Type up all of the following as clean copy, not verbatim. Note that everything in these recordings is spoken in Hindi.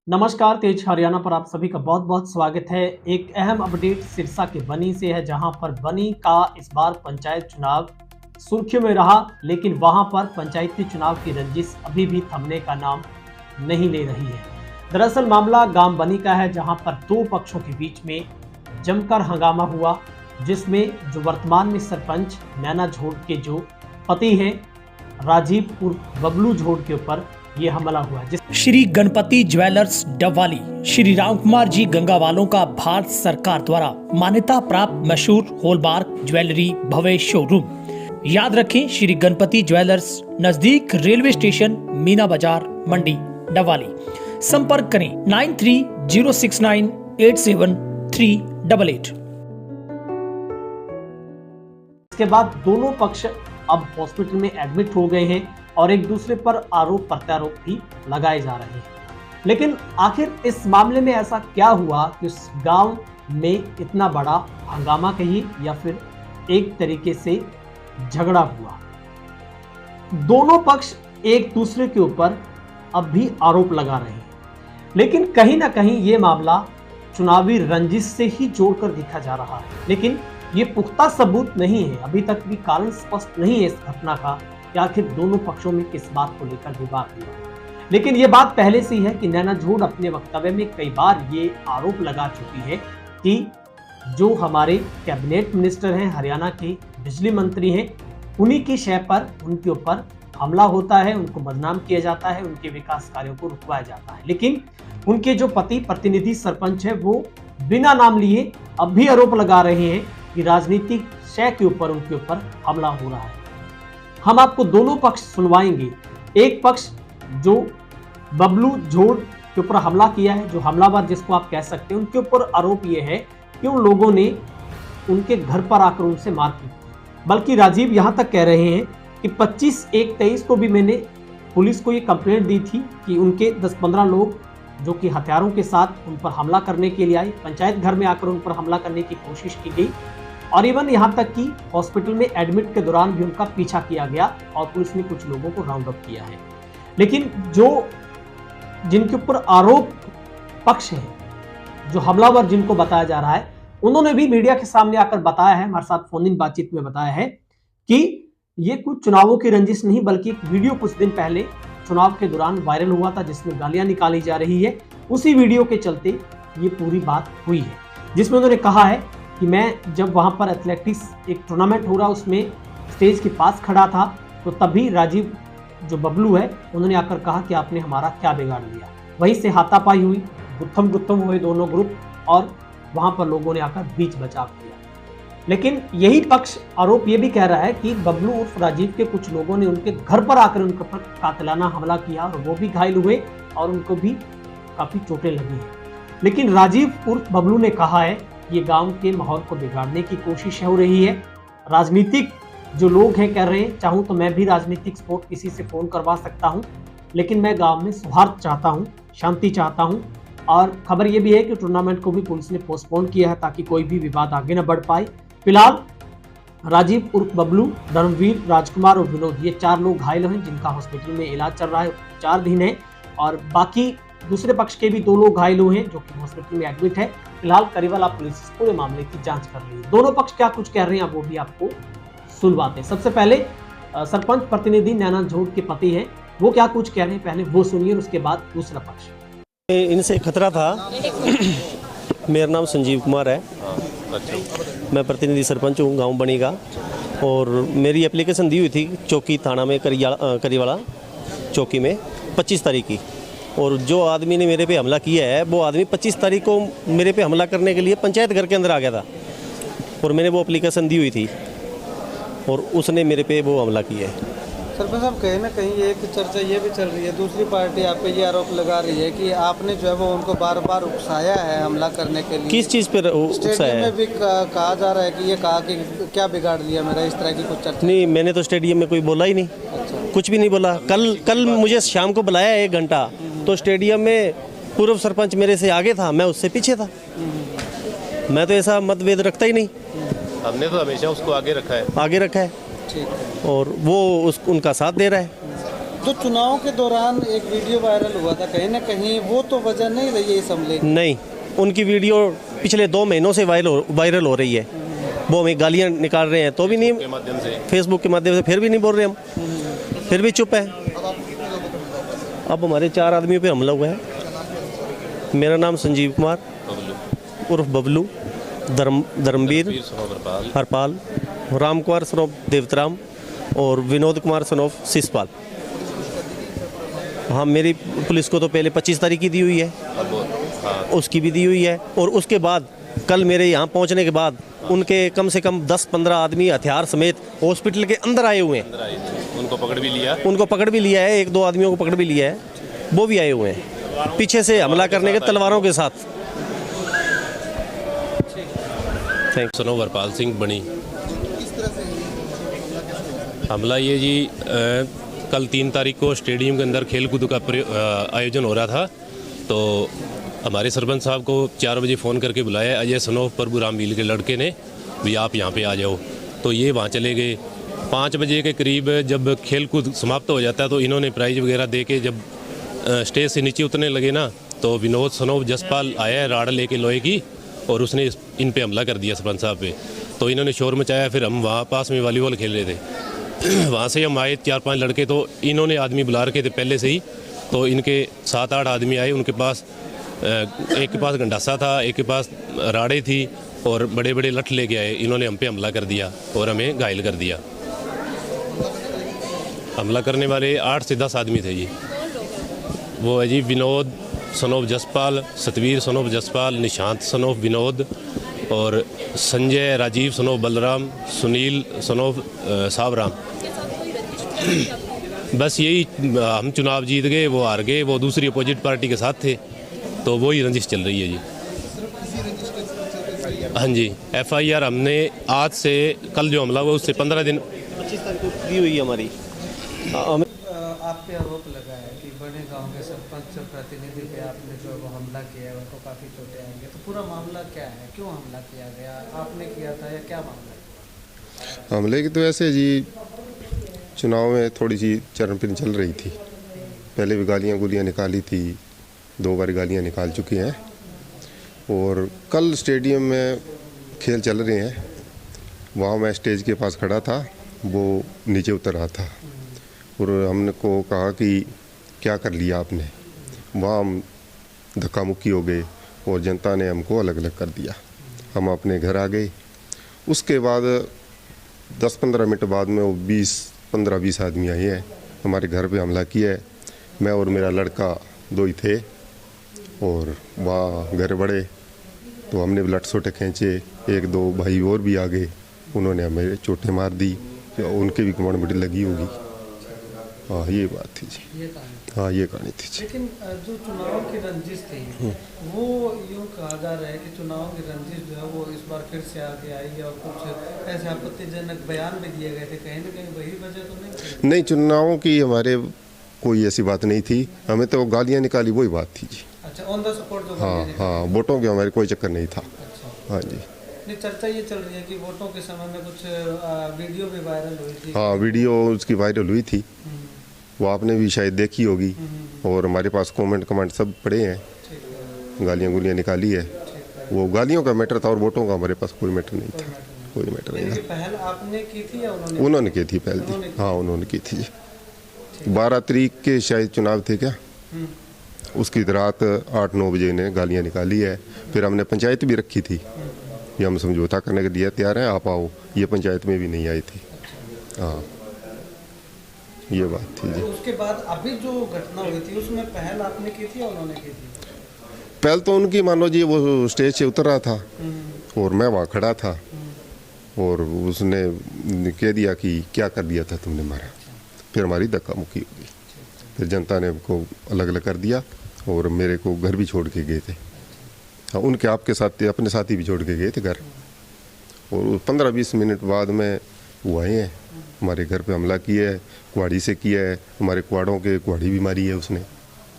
नमस्कार, तेज हरियाणा पर आप सभी का बहुत बहुत स्वागत है। एक अहम अपडेट सिरसा के बनी से है, जहां पर बनी का इस बार पंचायत चुनाव सुर्खियों में रहा, लेकिन वहां पर पंचायती चुनाव की रंजिश अभी भी थमने का नाम नहीं ले रही है। दरअसल मामला गांव बनी का है, जहां पर दो पक्षों के बीच में जमकर हंगामा हुआ, जिसमें जो वर्तमान में सरपंच नैना झोड़ के जो पति हैं राजीव उर्फ बबलू झोड़ के ऊपर ये हमला हुआ। श्री गणपति ज्वेलर्स डबवाली श्री राम कुमार जी गंगावालों का भारत सरकार द्वारा मान्यता प्राप्त मशहूर हॉलमार्क ज्वेलरी भव्य शोरूम। याद रखें, श्री गणपति ज्वेलर्स, नजदीक रेलवे स्टेशन, मीना बाजार, मंडी, डबवाली। संपर्क करें 9306987388। इसके बाद दोनों पक्ष अब हॉस्पिटल में एडमिट हो गए हैं और एक दूसरे पर आरोप प्रत्यारोप भी लगाए जा रहे हैं। लेकिन आखिर इस मामले में ऐसा क्या हुआ कि उस गांव में इतना बड़ा हंगामा कहिए या फिर एक तरीके से झगड़ा हुआ। दोनों पक्ष एक दूसरे के ऊपर अब भी आरोप लगा रहे हैं, लेकिन कहीं ना कहीं ये मामला चुनावी रंजिश से ही जोड़कर देखा जा रहा है। लेकिन ये पुख्ता सबूत नहीं है, अभी तक भी कारण स्पष्ट नहीं है इस घटना का कि आखिर दोनों पक्षों में किस बात को लेकर विवाद हुआ। लेकिन ये बात पहले से ही है कि नैना झोड़ अपने वक्तव्य में कई बार ये आरोप लगा चुकी है कि जो हमारे कैबिनेट मिनिस्टर हैं, हरियाणा के बिजली मंत्री हैं, उन्हीं की शय पर उनके ऊपर हमला होता है, उनको बदनाम किया जाता है, उनके विकास कार्यों को रुकवाया जाता है। लेकिन उनके जो पति प्रतिनिधि सरपंच है, वो बिना नाम लिए अब भी आरोप लगा रहे हैं कि राजनीतिक शय के ऊपर उनके ऊपर हमला हो रहा है। हम आपको दोनों पक्ष सुनवाएंगे। एक पक्ष जो बबलू झोड़ के ऊपर हमला किया है, जो हमलावर जिसको आप कह सकते हैं, उनके ऊपर आरोप यह है कि उन लोगों ने उनके घर पर आकर उनसे मारपीट की। बल्कि राजीव यहां तक कह रहे हैं कि 25/1/23 को भी मैंने पुलिस को ये कंप्लेंट दी थी कि उनके 10-15 लोग जो कि हथियारों के साथ उन पर हमला करने के लिए आए, पंचायत घर में आकर उन पर हमला करने की कोशिश की गई और इवन यहां तक कि हॉस्पिटल में एडमिट के दौरान भी उनका पीछा किया गया और पुलिस ने कुछ लोगों को राउंड अप किया है। लेकिन जिनके ऊपर आरोप पक्ष है, जो हमलावर जिनको बताया जा रहा है, उन्होंने भी मीडिया के सामने आकर बताया है, हमारे साथ फोन इन बातचीत में बताया है कि ये कुछ चुनावों की रंजिश नहीं, बल्कि एक वीडियो कुछ दिन पहले चुनाव के दौरान वायरल हुआ था, जिसमें गालियां निकाली जा रही है। उसी वीडियो के चलते ये पूरी बात हुई है, जिसमें उन्होंने कहा है कि मैं जब वहां पर एथलेटिक्स एक टूर्नामेंट हो रहा, उसमें स्टेज के पास खड़ा था, तो तभी राजीव जो बबलू है, उन्होंने आकर कहा कि आपने हमारा क्या बिगाड़ दिया। वहीं से हाथापाई हुई, गुत्थम हुए दोनों ग्रुप और वहां पर लोगों ने आकर बीच बचाव किया। लेकिन यही पक्ष आरोप ये भी कह रहा है कि बबलू उर्फ राजीव के कुछ लोगों ने उनके घर पर आकर उनके पर कातिलाना हमला किया और वो भी घायल हुए और उनको भी काफी चोटें लगी हैं। लेकिन राजीव उर्फ बबलू ने कहा है ये गांव के माहौल को बिगाड़ने की कोशिश हो रही है। राजनीतिक जो लोग हैं कह रहे हैं, चाहूं तो मैं भी राजनीतिक स्पोर्ट किसी से फोन करवा सकता हूं, लेकिन मैं गांव में सौहार्द चाहता हूं, शांति चाहता हूं। और खबर यह भी है कि टूर्नामेंट को भी पुलिस ने पोस्टपोन किया है ताकि कोई भी विवाद आगे न बढ़ पाए। फिलहाल राजीव उर्फ बबलू, धर्मवीर, राजकुमार और विनोद, ये 4 लोग घायल हैं, जिनका हॉस्पिटल में इलाज चल रहा है, 4 दिन है। और बाकी दूसरे पक्ष के भी 2 लोग घायल हुए हैं, जो कि हॉस्पिटल में एडमिट है। फिलहाल करीवाला पुलिस पूरे मामले की जांच कर रही है। दोनों पक्ष क्या कुछ कह रहे हैं वो भी आपको सुनवाते हैं। सबसे पहले सरपंच प्रतिनिधि नैना झोड़ के पति हैं, वो क्या कुछ कह रहे हैं, पहले वो सुनिए, उसके बाद दूसरा पक्ष। इनसे खतरा था। मेरा नाम संजीव कुमार है। मैं प्रतिनिधि सरपंच हूँ गांव बनी का, और मेरी एप्लीकेशन दी हुई थी चौकी थाना में, करीवाला चौकी में 25 तारीख की। और जो आदमी ने मेरे पे हमला किया है, वो आदमी 25 तारीख को मेरे पे हमला करने के लिए पंचायत घर के अंदर आ गया था, और मैंने वो एप्लीकेशन दी हुई थी, और उसने मेरे पे वो हमला किया है। सरपंच साहब, कहीं ना कहीं एक चर्चा ये भी चल रही है, दूसरी पार्टी आप पे ये आरोप लगा रही है कि आपने जो है वो उनको बार बार उकसाया है हमला करने के लिए। किस चीज़ पे उकसाया है? में भी कहा जा रहा है कि ये कहा कि क्या बिगाड़ दिया मेरा, इस तरह की कुछ चर्चा। नहीं, मैंने तो स्टेडियम में कोई बोला ही नहीं। अच्छा। कुछ भी नहीं बोला। कल मुझे शाम को बुलाया 1 घंटा, तो स्टेडियम में पूर्व सरपंच मेरे से आगे था, मैं उससे पीछे था। मैं तो ऐसा मतभेद रखता ही नहीं। हमने तो हमेशा उसको आगे रखा है। आगे रखा है, ठीक है। और वो उनका साथ दे रहा है। जो चुनाव के दौरान एक वीडियो वायरल हुआ था, कहीं ना कहीं वो तो वजह नहीं रही है इस हमले की? नहीं, उनकी वीडियो पिछले 2 महीनों से वायरल हो रही है। वो हमें गालियाँ निकाल रहे हैं तो भी नहीं, फेसबुक के माध्यम से फिर भी नहीं बोल रहे हम, फिर भी चुप है। अब हमारे 4 आदमियों पे हमला हुआ है। मेरा नाम संजीव कुमार उर्फ बबलू, धर्मवीर हरपाल, राम कुमार सन ऑफ देवतराम और विनोद कुमार सन ऑफ शिषपाल। हाँ, मेरी पुलिस को तो पहले 25 तारीख की दी हुई है, उसकी भी दी हुई है, और उसके बाद कल मेरे यहाँ पहुँचने के बाद उनके कम से कम 10-15 आदमी हथियार समेत हॉस्पिटल के अंदर आए हुए हैं। उनको पकड़ भी लिया है, 1-2 आदमियों को पकड़ भी लिया है, वो भी आए हुए हैं पीछे से हमला करने के तलवारों के साथ। सनो वरपाल सिंह बनी। हमला ये जी कल 3 तारीख को स्टेडियम के अंदर खेल कूद का आयोजन हो रहा था, तो हमारे सरपंच साहब को 4 बजे फ़ोन करके बुलाया अजय सनोफ प्रभु राम मील के लड़के ने, भी आप यहाँ पे आ जाओ। तो ये वहाँ चले गए। 5 बजे के करीब जब खेल कूद समाप्त हो जाता है तो इन्होंने प्राइज़ वगैरह दे के जब स्टेज से नीचे उतरने लगे ना, तो विनोद सनोफ जसपाल आया है राड़ लेके लोहे की, और उसने इन पे हमला कर दिया सरपंच साहब पे। तो इन्होंने शोर मचाया। फिर हम वहाँ पास में वॉलीबॉल खेल रहे थे, वहाँ से हम आए 4-5 लड़के, तो इन्होंने आदमी बुला रखे थे पहले से ही। तो इनके 7-8 आदमी आए, उनके पास एक के पास गंडासा था, एक के पास राड़े थी और बड़े बड़े लठ लेके आए। इन्होंने हम पे हमला कर दिया और हमें घायल कर दिया। हमला करने वाले 8 से 10 आदमी थे जी। वो है जी Vinod son of Jaspal, Satveer son of Jaspal, Nishant son of Vinod और संजय राजीव सनोफ बलराम, सुनील सनोफ सावराम। बस यही, हम चुनाव जीत गए, वो हार गए, वो दूसरी अपोजिट पार्टी के साथ थे, तो वही रंजिश चल रही है जी। हाँ जी, FIR हमने आज से, कल जो हमला हुआ उससे 15 दिन 25 तारीख को दी हुई हमारी। आप पे आरोप लगा है कि बड़े गांव के सरपंच प्रतिनिधि पे आपने जो वो हमला किया है उनको काफ़ी चोटें आई हैं, तो पूरा मामला क्या है, क्यों हमला किया गया, आपने किया था या क्या मामला है? हमले की तो ऐसे जी, चुनाव में थोड़ी सी चरम चल रही थी, पहले भी गालियाँ गुलियाँ निकाली थी, 2 बार गालियाँ निकाल चुकी हैं, और कल स्टेडियम में खेल चल रहे हैं, वहाँ मैं स्टेज के पास खड़ा था, वो नीचे उतर रहा था और हमने को कहा कि क्या कर लिया आपने। वहाँ हम धक्का मुक्की हो गए और जनता ने हमको अलग अलग कर दिया। हम अपने घर आ गए। उसके बाद 10-15 मिनट बाद में वो 15-20 आदमी आए हैं, हमारे घर पे हमला किया है। मैं और मेरा लड़का 2 ही थे, और वहाँ घर बढ़े तो हमने लट सोटे खींचे, 1-2 भाई और भी आ गए, उन्होंने हमें चोटें मार दी, उनके भी कमर में लगी होगी। हाँ, ये बात थी जी। हाँ, ये कहानी थी जी। लेकिन जो चुनाव की रंजिश थी, वो यूँ कहा जा रहा है कि चुनाव की रंजिश जो है वो इस बार फिर से आगे आई है, और कुछ ऐसे आपत्तिजनक बयान भी दिए गए थे, कहीं ना कहीं वही वजह तो नहीं? नहीं, चुनावों की हमारे कोई ऐसी बात नहीं थी, हमें तो गालियाँ निकाली वही बात थी जी। अच्छा, ऑन द स्पॉट जो? हाँ, वोटों के हमारे कोई चक्कर नहीं था। अच्छा। हाँ जी। चर्चा ये चल रही है कि वोटों के समय में कुछ वीडियो भी वायरल हुई थी। हाँ, वीडियो उसकी वायरल हुई थी, वो आपने भी शायद देखी होगी, और हमारे पास कमेंट सब पड़े हैं, गालियाँ गुलियाँ निकाली है। वो गालियों का मैटर था और वोटों का हमारे पास कोई मैटर नहीं था, कोई मैटर नहीं था। पहल आपने की थी या उन्होंने? उन्होंने की थी पहल थी। हाँ, उन्होंने की थी जी। 12 तारीख के शायद चुनाव थे क्या, उसकी रात 8-9 बजे ने गालियाँ निकाली है। फिर हमने पंचायत भी रखी थी, ये हम समझौता करने के लिए तैयार हैं, आप आओ, ये पंचायत में भी नहीं आई थी। हाँ, ये बात थी जी। उसके बाद अभी जो घटना हुई थी उसमें पहल आपने की थी या उन्होंने की थी? पहल तो उनकी, मानो जी, वो स्टेज से उतर रहा था और मैं वहाँ खड़ा था, और उसने कह दिया कि क्या कर दिया था तुमने मारा। फिर हमारी धक्का मुक्की हो गई, फिर जनता ने हमको अलग अलग कर दिया और मेरे को घर भी छोड़ के गए थे। हाँ, उनके आपके साथ अपने साथी भी छोड़ के गए थे घर, और 15-20 मिनट बाद में वो आए हैं, हमारे घर पे हमला किया है, कुहाड़ी से किया है, हमारे कुहाड़ों के कुहाड़ी भी मारी है उसने,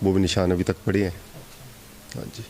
वो भी निशान अभी तक पड़े हैं। हाँ जी।